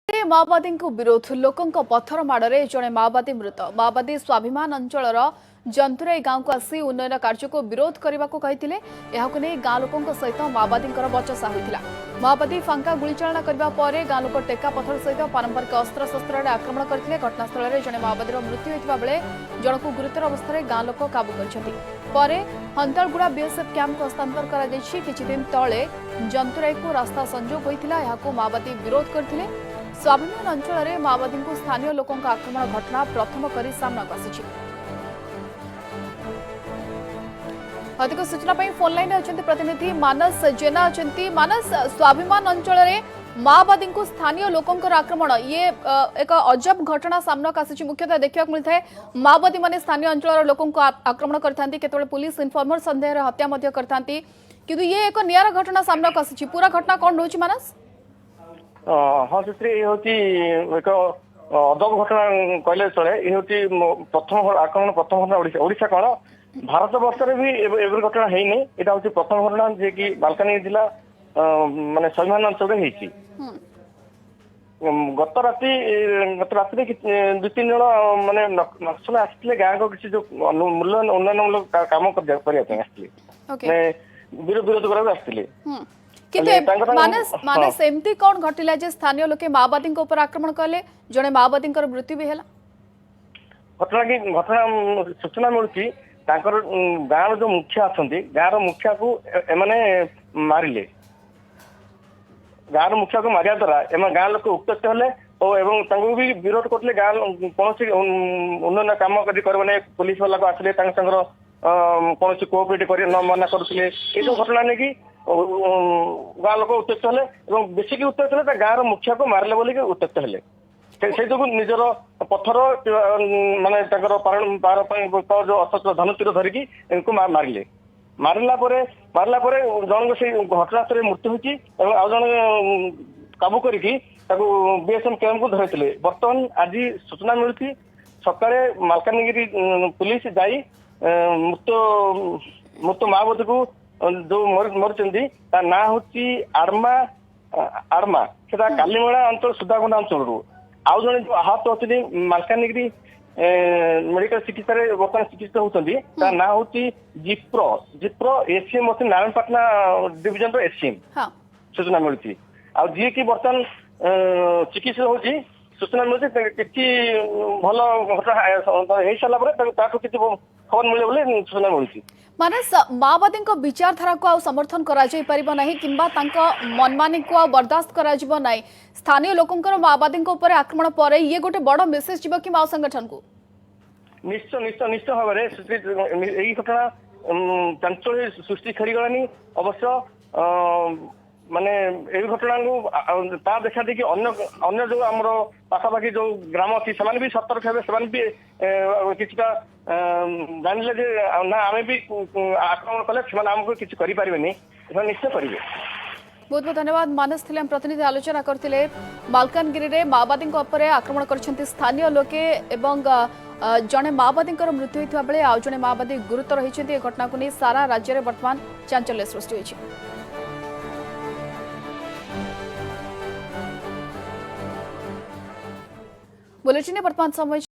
माओवादी विरोध लोकों पत्थर माड़े जड़े माओवादी मृत माओवादी स्वाभिमान अंचल जंतुराई गांव को आसी उन्नयन कार्य को विरोध करने को गां लोकों सहित माओवादी बचसा होता माओवादी फांका गुलीचालना करने पर गां लोक टेका पत्थर सहित पारंपरिक अस्त्रशस्त्र आक्रमण करते घटनास्थल में जड़े माओवादी मृत्यु होता बेले जन को गुरुतर अवस्था गां लोक काबू कर हंतालगुड़ा बीएसएफ कैंप को हस्तांतर कर तले जंतुराई को रास्ता संजोग होता माओवादी विरोध करते स्वाभिमान अंचल में माओवादी को स्थानीय लोकों आक्रमण घटना प्रथम कर सामना आसी अधिक सूचना फोन लाइन अच्छे प्रतिनिधि मानस जेना अच्छा मानस स्वाभिमान अंचल में माओवादी को स्थानीय लोकों आक्रमण ये एक अजब घटना सामना आसी मुख्यतः देखा मिलता है माओवादी माने स्थानीय अंचल लोकों को आक्रमण करते पुलिस इनफॉर्मर संदेह हत्या करते किंतु ये एक निरा घटना सामना आसी पूरा घटना कौन रोच मानस हाँ से एक अदब घटना कहले चले ये प्रथम आक्रमण प्रथम घटना ओडिशा कौन भारत वर्ष भी एवं घटना है यहाँ हूँ प्रथम घटना जे कि बालकानी जिला माने स्वाभिमान अंचल गत राति दु तीन जन माने नक्सल आसते गाँव को किसी जो मूल्य उन्नयनमूलक काम करने विरोध करा आसते मानस एमती कौन घटिला जे स्थानीय लोके माओवादी आक्रमण कले जड़े माओवादी मृत्यु भी है घटना सूचना मिलूँ गाँव जो मुखिया अच्छा गाँव मुखिया को एमाने मारिले गाँव मुखिया को मारिया द्वारा एम गाँव लोक उत्त्यक्त हेले और भी विरोध करते गाँव कौन उन्नयन कम कर पुलिस वाला को आसले कौन कोअपरेट कर न मना करुले ये जो घटना नहीं कि गाँव लोक उत्त्यक्त हेले बेसिक उत्त्यक्त हेले गाँव मुखिया को मारे बोलिक उत्त्यक्त हेले से जो निजर पत्थर माने पार जो अशस्त्र धनुतीर धरिकी इनको मारिले मारला जन से घटनास्थल मृत्यु होती आउ जन काबू करके बीएसएफ कैंप को धरते बर्तमान आज सूचना मिलूँ सकाଳେ मालकानगिरी पुलिस जाई मृत माओवादी को जो मरी ना हूँ आड़मा से कालीमेला अंचल सुधागुंडा अंचल आउ जन जो आहत अच्छे मालकानगिरी मेडिकल चिकित्सा बर्तमान चिकित्सा होती ना हूँ जिप्रो एसीएम अच्छे नारायणपाटना डिविजन एसीएम सूचना मिलूँ आ जी की बर्तमान चिकित्सा होती सूचना मिलूँ कि भल घटना हो सारा किसी खबर मिले बोले सूचना मिलूँ मानस माओवादी विचारधारा को आ समर्थन करा मनमानी को बर्दाश्त करा स्थानीय लोकों माओवादी आक्रमण पर ये गोटे बड़ मेसेज जीव कि माओ संगठन को निश्चय निश्चय निश्चय भाव में यही घटना चांचल्य सृष्टि खेगलानी अवश्य माने ये घटना को देखा देखिए अन्य जो आम पाखापाखि जो ग्राम अच्छी से भी सतर्क हे से भी किसी जानले ना आम भी आक्रमण कले आमको किसी करें निश्चय करेंगे। बहुत बहुत धन्यवाद मानस थे प्रतिनिधि आलोचना करते मालकानगिरी में माओवादी आक्रमण कर स्थानीय लोके एवं जड़े माओवादी मृत्यु होता बेले आउ जड़े माओवादी गुरुतर होती घटना को नहीं सारा राज्य में बर्तमान चांचल्य सृष्टि होती बुलेटिन वर्तमान समय